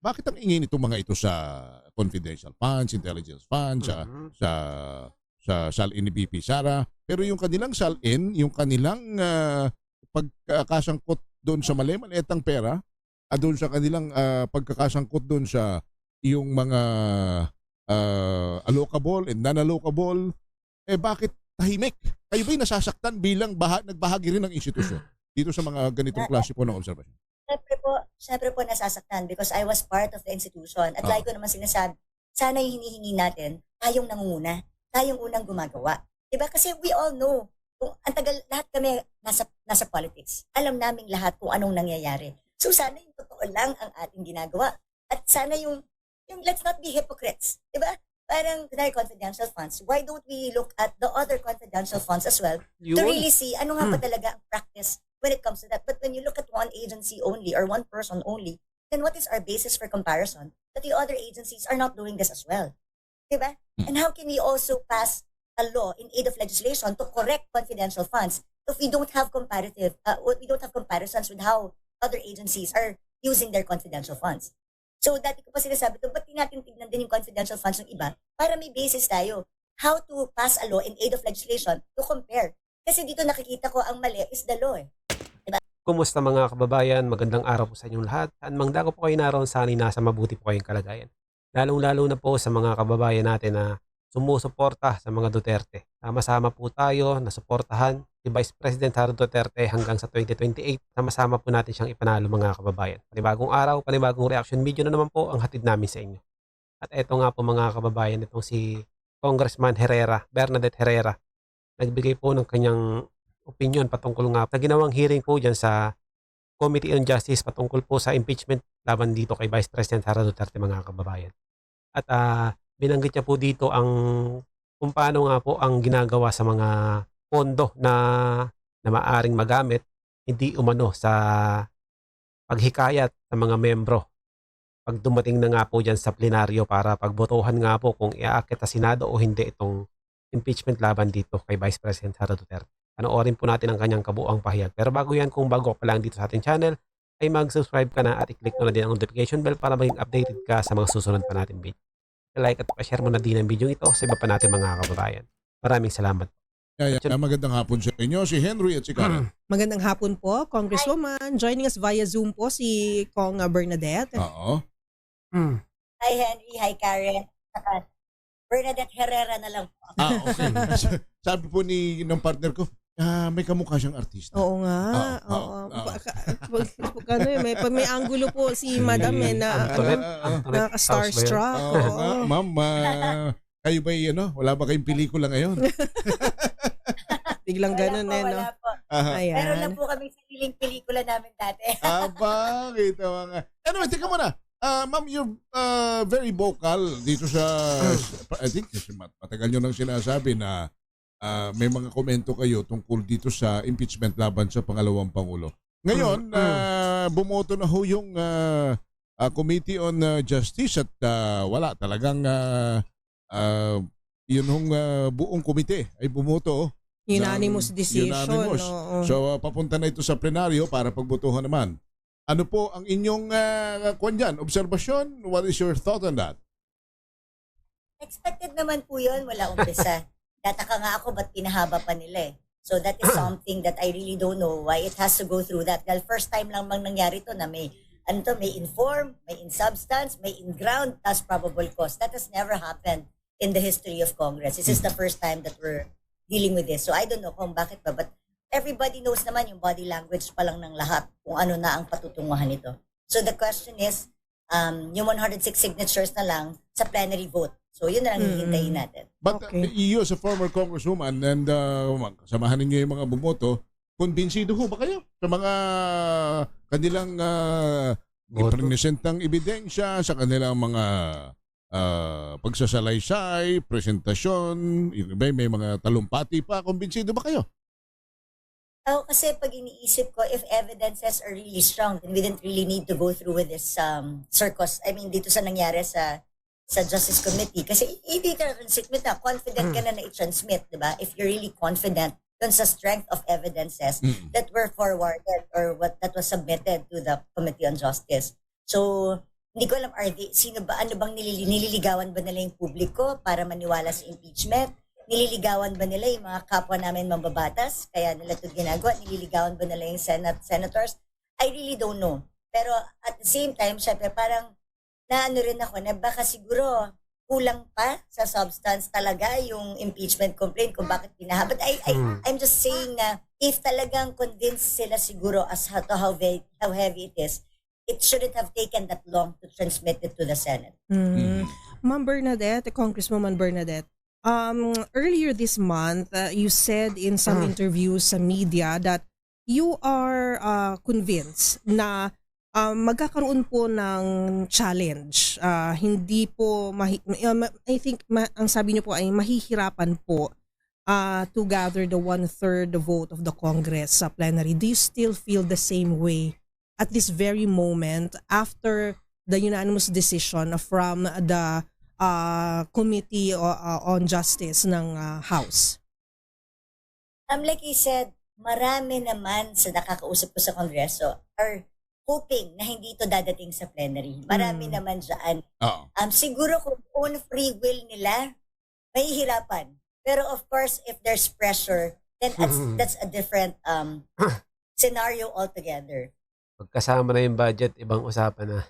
bakit ang ingay nitong mga ito sa confidential funds, intelligence funds, sa SALN ni BP Sara, pero yung kanilang SALN, yung kanilang pagkakasangkot doon sa mali-maliitang pera, doon sa kanilang pagkakasangkot doon sa yung mga allocable and non-allocable, bakit tahimik? Kayo ba'y nasasaktan bilang nagbahagi rin ng institusyon dito sa mga ganitong klase po ng observation? Siyempre po nasasaktan because I was part of the institution. At like ko naman sinasabi, sana yung hinihingi natin, tayong nangunguna, tayong unang gumagawa. Diba? Kasi we all know, kung ang tagal, lahat kami nasa politics. Alam naming lahat kung anong nangyayari. So sana yung totoo lang ang ating ginagawa. At sana yung let's not be hypocrites. Diba? Parang confidential funds. Why don't we look at the other confidential funds as well to really see ano nga pa talaga ang practice when it comes to that. But when you look at one agency only or one person only, then what is our basis for comparison that the other agencies are not doing this as well? Diba? And how can we also pass a law in aid of legislation to correct confidential funds if we don't have comparisons with how other agencies are using their confidential funds? So dati ko pa sinasabi ito, ba't di natin tignan din yung confidential funds ng iba para may basis tayo how to pass a law in aid of legislation to compare. Kasi dito nakikita ko ang mali is the law eh. Kumusta mga kababayan? Magandang araw po sa inyong lahat. Saan mang dako po kayo naroon, sana'y nasa mabuti po kayong kalagayan. Lalong-lalo na po sa mga kababayan natin na sumusuporta sa mga Duterte. Sama-sama po tayo na suportahan si Vice President Sara Duterte hanggang sa 2028. Sama-sama po natin siyang ipanalo mga kababayan. Panibagong araw, panibagong reaction video na naman po ang hatid namin sa inyo. At eto nga po mga kababayan, itong si Congressman Bernadette Herrera. Nagbigay po ng kanyang opinion patungkol nga sa ginawang hearing po dyan sa Committee on Justice patungkol po sa impeachment laban dito kay Vice President Sara Duterte mga kababayan. At binanggit niya po dito kung paano nga po ang ginagawa sa mga pondo na maaring magamit hindi umano sa paghikayat sa mga membro pag dumating na nga po dyan sa plenaryo para pagbotohan nga po kung iaakit sa Senado o hindi itong impeachment laban dito kay Vice President Sara Duterte. Panoorin po natin ang kanyang kabuuang pahayag. Pero bago yan, kung bago pa lang dito sa ating channel, ay mag-subscribe ka na at i-click mo na din ang notification bell para maging updated ka sa mga susunod pa natin video. Like at pa-share mo na din ang video ito sa iba pa natin mga kababayan. Maraming salamat. Magandang hapon sa inyo, si Henry at si Karen. Magandang hapon po, Congresswoman. Joining us via Zoom po si Kong Bernadette. Oo. Hi Henry, hi Karen. Bernadette Herrera na lang po. Okay. Sabi po ng partner ko, may kamukha siyang artista. Oo nga. May angulo po si Madam na starstruck. Ma'am, kayo ba wala ba kayong pelikula ngayon? Biglang ganun wala po. Ayan. Meron lang po kami sariling pelikula namin dati. Bakit? Anyway, tika muna. Ma'am, you're very vocal dito sa, I think, matagal nyo nang sinasabi na may mga komento kayo tungkol dito sa impeachment laban sa pangalawang Pangulo. Ngayon, bumoto na ho yung Committee on Justice at wala talagang yun hong buong komite ay bumoto. Unanimous decision. Unanimous. So, papunta na ito sa plenaryo para pagbotohan naman. Ano po ang inyong obserbasyon? What is your thought on that? Expected naman po yun, wala umpisa. Tataka nga ako ba't pinahaba pa nila eh. So that is something that I really don't know why it has to go through that. Dahil first time lang mang nangyari to na may inform, may in substance, may in ground, tas probable cause. That has never happened in the history of Congress. This is the first time that we're dealing with this. So I don't know kung bakit ba, but everybody knows naman yung body language pa lang ng lahat kung ano na ang patutunguhan nito. So the question is, yung 106 signatures na lang sa plenary vote. So yun na lang hihintayin natin. But you as a former congresswoman and samahan ninyo yung mga bumoto, kumbinsido ho ba kayo sa mga kanilang ipresentang ebidensya, sa kanilang mga pagsasalaysay, presentasyon, may mga talumpati pa, kumbinsido ba kayo? Kasi pag iniisip ko, if evidences are really strong, then we didn't really need to go through with this circus. I mean, dito sa nangyari sa Justice Committee. Kasi hindi ka transmit na, confident ka na i-transmit, di ba? If you're really confident dun sa strength of evidences that were forwarded or that was submitted to the Committee on Justice. So, Hindi ko alam, sino ba, ano bang nililigawan ba nila yung publiko para maniwala sa impeachment? Nililigawan ba nila yung mga kapwa namin mambabatas? Kaya nila ito ginagawa? Nililigawan ba nila yung senators? I really don't know. Pero at the same time, syempre parang naano rin ako na baka siguro kulang pa sa substance talaga yung impeachment complaint kung bakit pinahabot. I'm just saying na if talagang convinced sila siguro as to how heavy it is, it shouldn't have taken that long to transmit it to the Senate. Ma'am Bernadette, Congresswoman Bernadette, earlier this month, you said in some interviews sa media that you are convinced na magkakaroon po ng challenge. Hindi po, I think, ang sabi niyo po ay mahihirapan po to gather the 1/3 vote of the Congress sa plenary. Do you still feel the same way at this very moment after the unanimous decision from the Committee on Justice ng House? Like I said, marami naman sa nakakausap ko sa Kongreso are hoping na hindi ito dadating sa plenary. Marami naman dyan. Siguro kung own free will nila, mahihirapan. Pero of course, if there's pressure, then that's a different scenario altogether. Pagkasama na yung budget, ibang usapan na.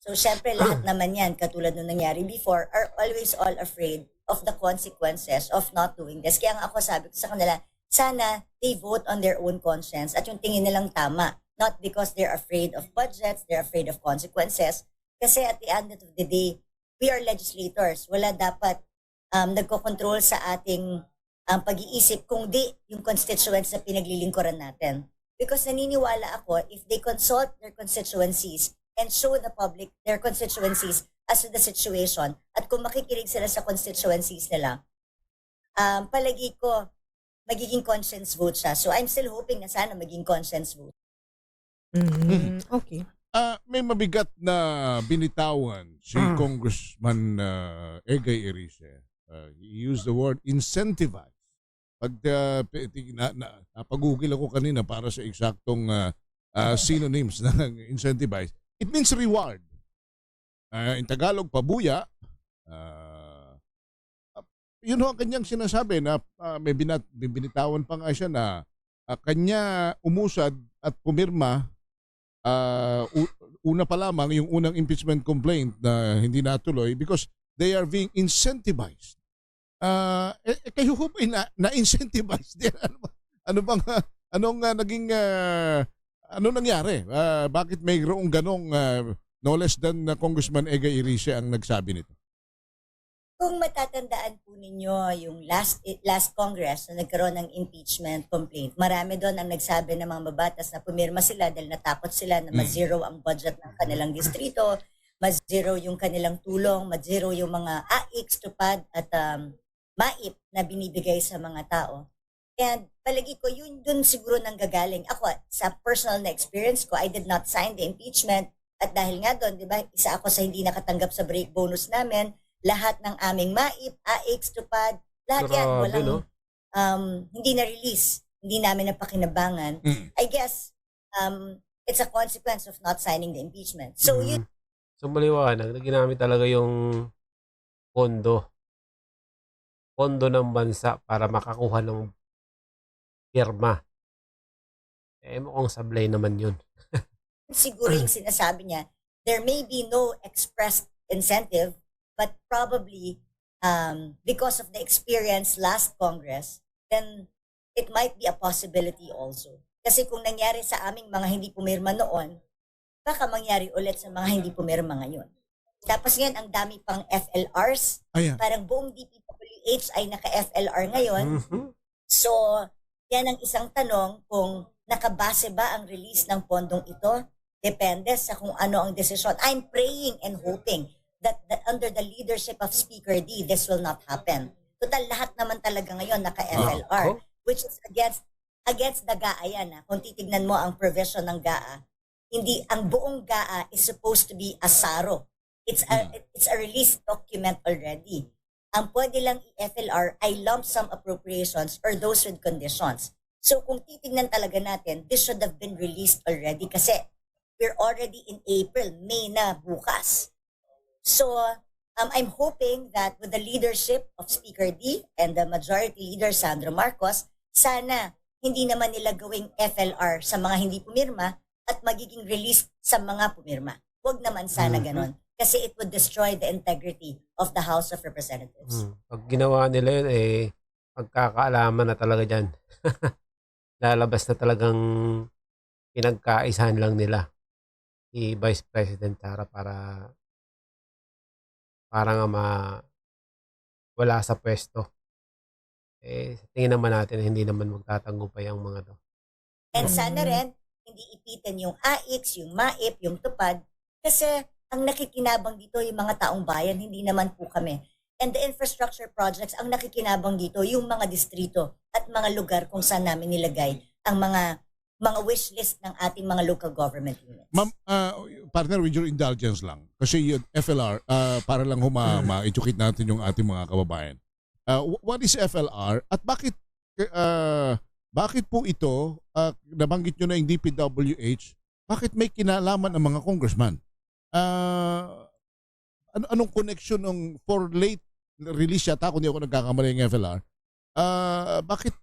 So, syempre, lahat naman yan, katulad nung nangyari before, are always all afraid of the consequences of not doing this. Kaya nga ako sabi ko sa kanila, sana they vote on their own conscience at yung tingin nilang tama. Not because they're afraid of budgets, they're afraid of consequences. Kasi at the end of the day, we are legislators. Wala dapat nagkocontrol sa ating pag-iisip kung di yung constituents na pinaglilingkuran natin. Because naniniwala ako, if they consult their constituencies and show the public their constituencies as to the situation, at kung makikinig sila sa constituencies nila, palagi ko, magiging conscience vote siya. So I'm still hoping na sana maging conscience vote. Okay. May mabigat na binitawan si Congressman Egay Erice. He used the word incentivize. Pag napag-google ako kanina para sa eksaktong synonyms ng incentivize, it means reward. In Tagalog, pabuya. Yun ho ang kanyang sinasabi na may binitawan pa nga siya na kanya umusad at pumirma una pa lamang yung unang impeachment complaint na hindi natuloy because they are being incentivized. Kayo ho ba na-incentivize din? Anong nangyari? Bakit mayroong ganong no less than Congressman Egay Erice ang nagsabi nito? Kung matatandaan po ninyo yung last Congress na nagkaroon ng impeachment complaint, marami doon ang nagsabi ng mga mabatas na pumirma sila dahil natakot sila na ma-zero ang budget ng kanilang distrito, ma-zero yung kanilang tulong, ma-zero yung mga AIX, tupad at MAIP na binibigay sa mga tao. And palagi ko, yun dun siguro nang gagaling. Ako, sa personal na experience ko, I did not sign the impeachment. At dahil nga doon, di ba, isa ako sa hindi nakatanggap sa break bonus namin, lahat ng aming MAIP, AIX, tupad, lahat yan, walang, hindi na-release, hindi namin napakinabangan. I guess, it's a consequence of not signing the impeachment. So, yun. So, maliwanag na ginamit talaga yung pondo ng bansa para makakuha ng pirma. Mukhang sablay naman yun. Siguro yung sinasabi niya, there may be no expressed incentive, but probably because of the experience last Congress, then it might be a possibility also. Kasi kung nangyari sa aming mga hindi pumirma noon, baka mangyari ulit sa mga hindi pumirma ngayon. Tapos ngayon, ang dami pang FLRs. Parang buong DPWH ay naka-FLR ngayon. So, yan ang isang tanong kung nakabase ba ang release ng pondong ito. Depende sa kung ano ang desisyon. I'm praying and hoping that under the leadership of Speaker D, this will not happen. Total, lahat naman talaga ngayon naka-FLR, which is against the GAA yan. Kung titignan mo ang provision ng GAA, hindi, ang buong GAA is supposed to be a SARO. It's a released document already. Ang pwede lang i-FLR ay lump sum appropriations or those with conditions. So kung titignan talaga natin, this should have been released already kasi We're already in April, May na bukas. So, I'm hoping that with the leadership of Speaker D and the majority leader Sandro Marcos, sana hindi naman nila gawing FLR sa mga hindi pumirma at magiging release sa mga pumirma. Huwag naman sana ganon. Kasi it would destroy the integrity of the House of Representatives. Pag ginawa nila yun, pagkakaalaman na talaga dyan. Lalabas na talagang pinagkaisahan lang nila si Vice President Sara para nga wala sa pwesto. Sa tingin naman natin, hindi naman magtatagumpay ang mga to. And sana rin, hindi ipitin yung AIX, yung MAIP, yung TUPAD, kasi ang nakikinabang dito yung mga taong bayan, hindi naman po kami. And the infrastructure projects, ang nakikinabang dito yung mga distrito at mga lugar kung saan namin nilagay ang mga wish list ng ating mga local government units. Ma'am, partner, with your indulgence lang. Kasi yung FLR, para lang ma-educate natin yung ating mga kababayan. What is FLR at bakit po ito, nabanggit nyo na yung DPWH, bakit may kinalaman ang mga congressman? Anong connection ng for late release yata, kung di ako nagkakamali yung FLR, bakit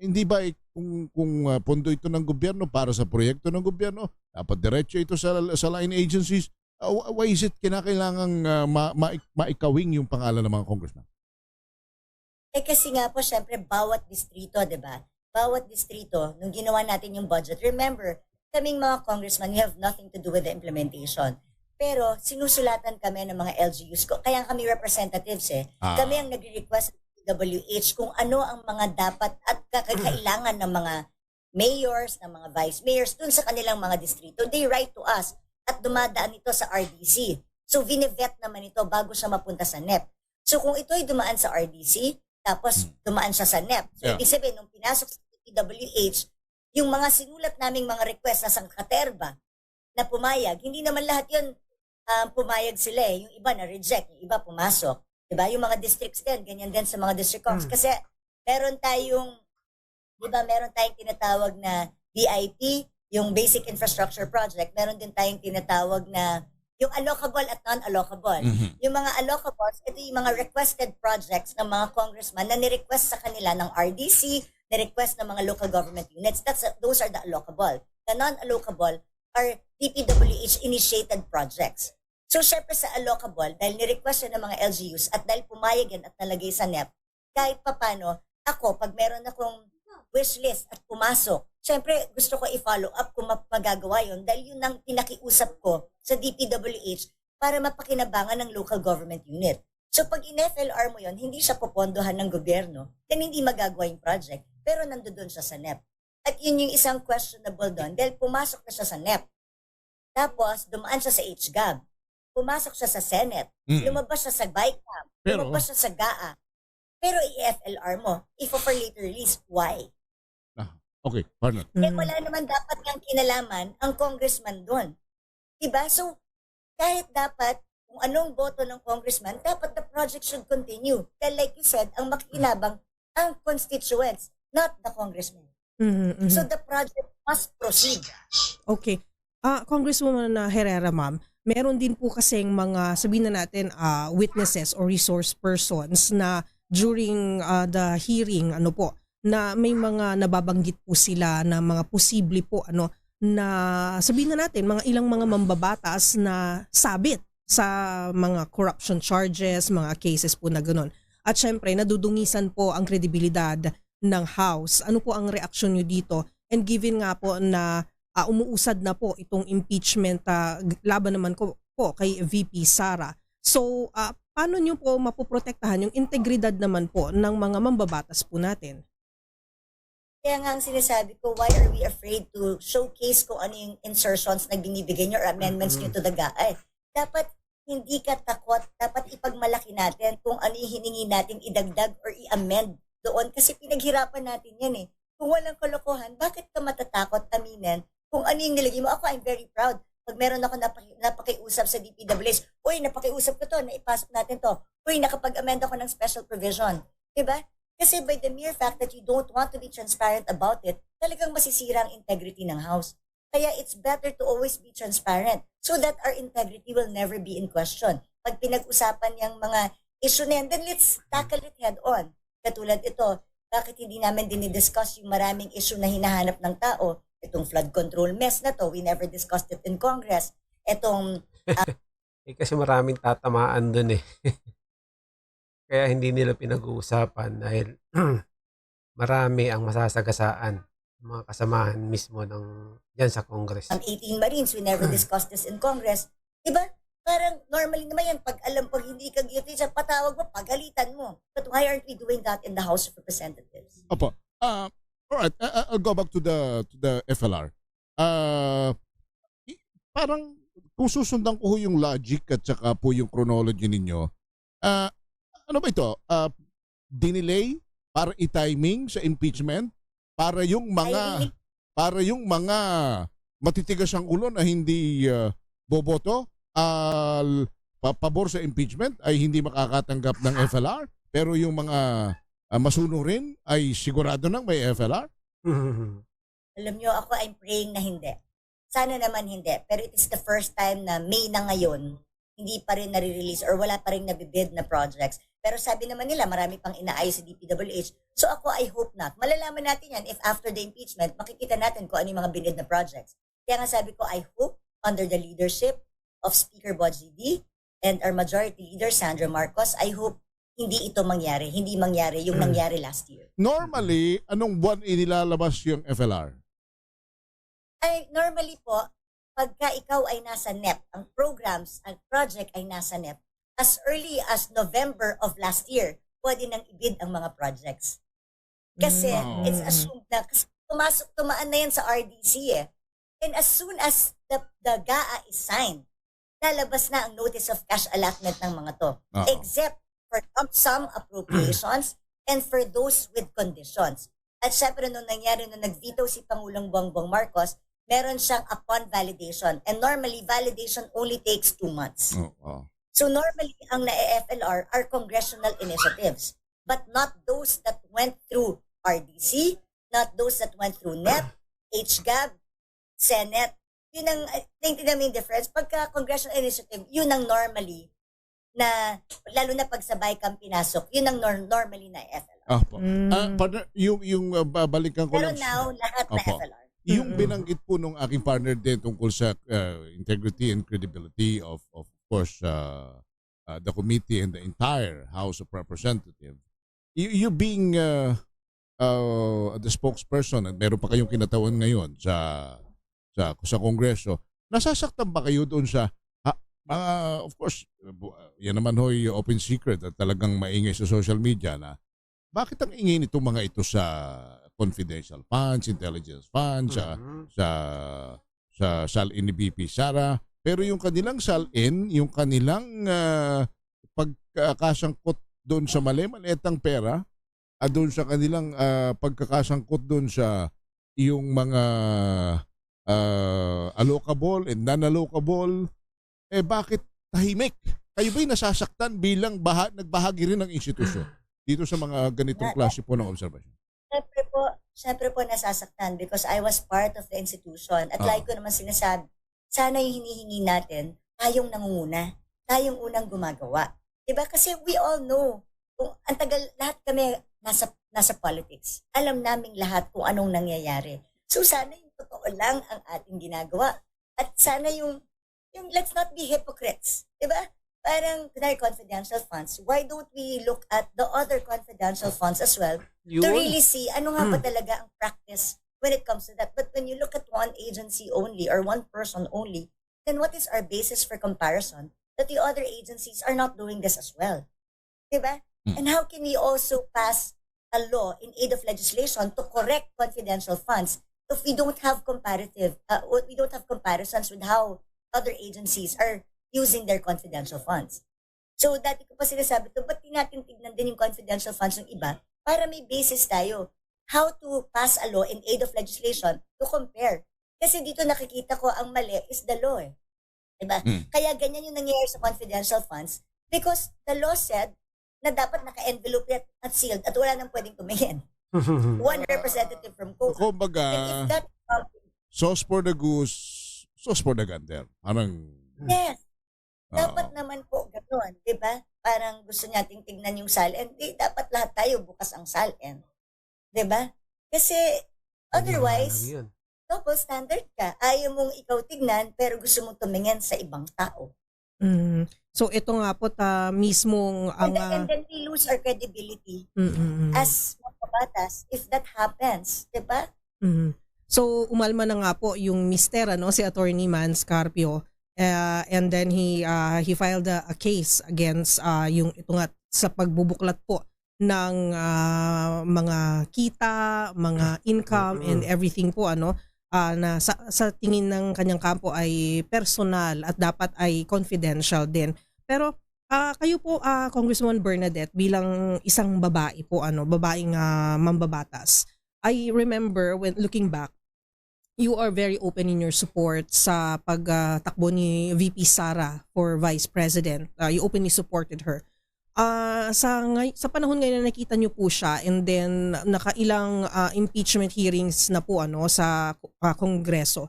hindi ba kung pondo ito ng gobyerno para sa proyekto ng gobyerno, dapat diretso ito sa line agencies, why is it kinakailangang maikawing yung pangalan ng mga congressman? Kasi nga po, syempre, bawat distrito, di ba? Bawat distrito, nung ginawa natin yung budget, remember, kaming mga congressman, we have nothing to do with the implementation. Pero sinusulatan kami ng mga LGUs, kaya kami representatives Kami ang nagre-request ng WH kung ano ang mga dapat at kakailangan ng mga mayors, ng mga vice mayors dun sa kanilang mga distrito. They write to us at dumadaan ito sa RDC. So vinivet naman ito bago siya mapunta sa NEP. So kung ito'y dumaan sa RDC, tapos dumaan siya sa NEP. So ibig sabihin, nung pinasok sa DPWH, yung mga sinulat naming mga request sa Katerba na pumayag, hindi naman lahat yun pumayag sila Yung iba na-reject, yung iba pumasok. Diba? Yung mga districts din, ganyan din sa mga district coms. Kasi meron tayong tinatawag na BIP, yung Basic Infrastructure Project. Meron din tayong tinatawag na yung allocable at non-allocable. Yung mga allocables, ito yung mga requested projects ng mga congressman na ni-request sa kanila ng RDC, ni-request ng mga local government units. Those are the allocable. The non-allocable are DPWH-initiated projects. So, syempre sa allocable, dahil ni-request ng mga LGUs at dahil pumayag yan at nalagay sa NEP, kahit papano, ako, pag meron akong wish list at pumasok, syempre gusto ko i-follow up kung magagawa yun dahil yun ang pinakiusap ko sa DPWH para mapakinabangan ng local government unit. So, pag in-FLR mo yun, hindi siya popondohan ng gobyerno, then hindi magagawa yung project, pero nandoon siya sa NEP. At yun yung isang questionable doon dahil pumasok na siya sa NEP. Tapos, dumaan siya sa HGAB. Pumasok siya sa Senate. Lumabas siya sa BICAM. Lumabas siya sa GAA. Pero i-FLR mo, if for later release, why? Okay, partner. Wala naman dapat niyang kinalaman ang congressman doon. Diba? So, kahit dapat, kung anong boto ng congressman, dapat the project should continue. Dahil like you said, ang makikinabang ang constituents, not the congressman. So, the project must proceed. Okay. Congresswoman Herrera, ma'am, meron din po kasing mga, sabihin na natin, witnesses or resource persons na during the hearing, na may mga nababanggit po sila na mga posible po, na sabihin na natin, mga ilang mga mambabatas na sabit sa mga corruption charges, mga cases po na gano'n. At syempre, nadudungisan po ang kredibilidad ng House. Ano po ang reaksyon nyo dito? And given nga po na umuusad na po itong impeachment laban naman po kay VP Sara. So, paano nyo po mapoprotektahan yung integridad naman po ng mga mambabatas po natin? Kaya nga ang sinasabi ko, why are we afraid to showcase kung ano yung insertions na binibigay nyo or amendments nyo to the GAA? Dapat hindi ka takot, dapat ipagmalaki natin kung ano yung hiningi natin idagdag or i-amend doon kasi pinaghirapan natin yan Kung walang kalokohan, bakit ka matatakot aminin kung ano yung nilagay mo? Ako, I'm very proud. Pag meron ako napakiusap sa DPWH, uy, napakiusap ko to, naipasok natin to. Uy, nakapag-amend ako ng special provision. Diba? Kasi by the mere fact that you don't want to be transparent about it, talagang masisira ang integrity ng House. Kaya it's better to always be transparent so that our integrity will never be in question. Pag pinag-usapan yung mga issue na yan, then let's tackle it head on. Katulad ito, bakit hindi namin dinidiscuss yung maraming issue na hinahanap ng tao? Itong flood control mess na to, we never discussed it in Congress. Itong Kasi maraming tatamaan dun eh. Kaya hindi nila pinag-uusapan dahil marami ang masasagasaan ng mga kasamahan mismo ng dyan sa Congress. 18 Marines, we never discussed this in Congress. Diba? Parang normally naman yan, pag hindi ka guilty, sa patawag mo, pagalitan mo. But why aren't we doing that in the House of Representatives? Opo. Alright, I'll go back to the FLR. Parang kung susundan ko yung logic at saka po yung chronology ninyo, ano ba ito? Dinelay para i-timing sa impeachment para yung mga matitigas ang ulo na hindi boboto pabor sa impeachment ay hindi makakatanggap ng FLR, pero yung mga masunurin ay sigurado nang may FLR? Alam nyo, ako I'm praying na hindi. Sana naman hindi. Pero it is the first time na May na ngayon, hindi pa rin nare-release or wala pa rin nabibid na projects. Pero sabi naman nila, marami pang inaayos sa DPWH. So ako, I hope not. Malalaman natin yan if after the impeachment, makikita natin kung ano yung mga binid na projects. Kaya nga sabi ko, I hope under the leadership of Speaker Boji D and our majority leader, Sandra Marcos, I hope hindi ito mangyari. Hindi mangyari yung nangyari last year. Normally, anong buwan inilalabas yung FLR? Ay, normally po, pagka ikaw ay nasa NEP, ang programs, ang project ay nasa NEP, as early as November of last year, pwede nang ibid ang mga projects. Kasi it's assumed na, kasi tumaan na yan sa RDC eh. And as soon as the GAA is signed, lalabas na ang notice of cash allotment ng mga to. Except for some appropriations and for those with conditions. At syempre nung nangyari nung nag-veto si Pangulong Bongbong Marcos, meron siyang upon validation. And normally, validation only takes 2 months. So normally, ang na-FLR are congressional initiatives. But not those that went through RDC, not those that went through NEP, HGAB, Senate. Yun ang, naintindihan mo yung difference. Pagka congressional initiative, yun ang normally na, lalo na pag sabay kang pinasok, yun ang normally na FLR. Partner, yung babalikan ko Pero lang. now, lahat na FLR. Yung binanggit po nung aking partner din tungkol sa integrity and credibility of course, the committee and the entire House of Representatives. You being the spokesperson at meron pa kayong kinatawan ngayon sa Kongreso, nasasaktan ba kayo doon sa of course, yan naman ho'y open secret at talagang maingay sa social media na bakit ang ingay nitong mga ito sa confidential funds, intelligence funds, sa SALIN ni BP Sara, pero yung kanilang SALIN, yung kanilang pagkakasangkot doon sa mali-maliitang pera, doon sa kanilang pagkakasangkot doon sa yung mga allocable and non-allocable, bakit tahimik? Kayo ba'y nasasaktan bilang nagbahagi rin ng institusyon dito sa mga ganitong klase po ng observation? Siyempre po nasasaktan because I was part of the institution. At like ko naman sinasabi, sana yung hinihingi natin, tayong nangunguna, tayong unang gumagawa. Diba? Kasi we all know, kung ang tagal, lahat kami nasa politics. Alam naming lahat kung anong nangyayari. So sana yung totoo lang ang ating ginagawa. At sana yung let's not be hypocrites. Diba? Parang kunwari confidential funds, why don't we look at the other confidential funds as well to really see ano nga ba talaga ang practice when it comes to that. But when you look at one agency only or one person only, then what is our basis for comparison that the other agencies are not doing this as well? Diba? And how can we also pass a law in aid of legislation to correct confidential funds if we don't have we don't have comparisons with how other agencies are using their confidential funds. So, dati ko pa sinasabi ito, ba't di natin tignan din yung confidential funds ng iba para may basis tayo how to pass a law in aid of legislation to compare. Kasi dito nakikita ko ang mali is the law eh. Diba? Kaya ganyan yung nangyayari sa confidential funds because the law said na dapat naka-envelope at sealed at wala nang pwedeng tumingin. One representative from COA. Kumbaga, and if that sauce for the goose, sauce for the gander. Parang, Yes. oo. Dapat naman po gano'n, di ba? Parang gusto nating tignan yung SALN. Di, dapat lahat tayo bukas ang SALN. Di ba? Kasi otherwise, Yun. double standard ka. Ayaw mong ikaw tignan, pero gusto mong tumingin sa ibang tao. Mm. So ito nga po mismong ang And then we lose our credibility mm. as mga batas if that happens. Di ba? Mm. So umalma na nga po yung mister si Attorney Man Scarpio, and then he filed a case against yung ito nga sa pagbubuklat po ng mga kita, mga income and everything po na sa tingin ng kanyang kampo ay personal at dapat ay confidential din. Pero kayo po Congresswoman Bernadette bilang isang babae po babaeng mambabatas. I remember when looking back, you are very open in your support sa pagtakbo ni VP Sara for Vice President. You openly supported her. Sa panahon ngayon na nakita niyo po siya, and then nakailang impeachment hearings na po sa Kongreso.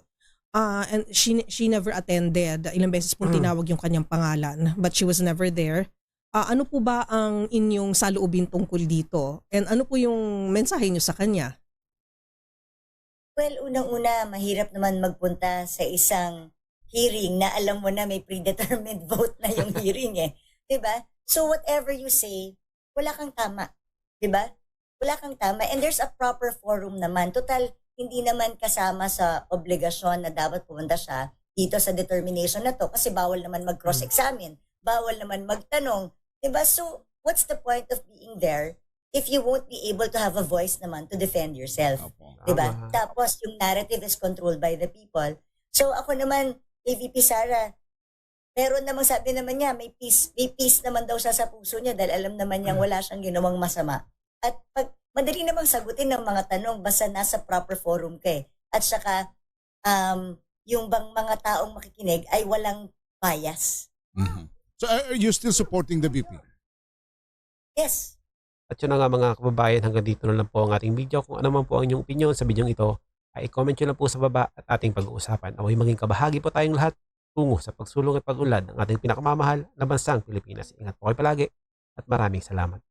And she never attended. Ilang beses pong tinawag yung kanyang pangalan, but she was never there. Ano po ba ang inyong saloobin tungkol dito? And ano po yung mensahe niyo sa kanya? Well, unang-una, mahirap naman magpunta sa isang hearing na alam mo na may predetermined vote na yung hearing eh. 'Di ba? So whatever you say, wala kang tama. 'Di ba? Wala kang tama. And there's a proper forum naman. Total, hindi naman kasama sa obligasyon na dapat pumunta siya dito sa determination na to kasi bawal naman mag-cross-examine. Bawal naman magtanong. 'Di ba? So what's the point of being there if you won't be able to have a voice naman to defend yourself? Opo. Diba? Tama. Tapos yung narrative is controlled by the people. So ako naman, AVP Sara, meron namang sabi naman niya, may peace naman daw siya sa puso niya dahil alam naman niyang wala siyang ginawang masama. At madali namang sagutin ng mga tanong basta nasa proper forum ka eh. At saka, yung bang mga taong makikinig ay walang bias. Mhm. So are you still supporting the VP? Yes. At yun na nga mga kababayan, hanggang dito na lang po ang ating video. Kung ano man po ang inyong opinion sa video ito, ay i-comment nyo lang po sa baba at ating pag-uusapan. Away maging kabahagi po tayong lahat tungo sa pagsulong at pag-unlad ng ating pinakamamahal na bansang Pilipinas. Ingat po kayo palagi at maraming salamat.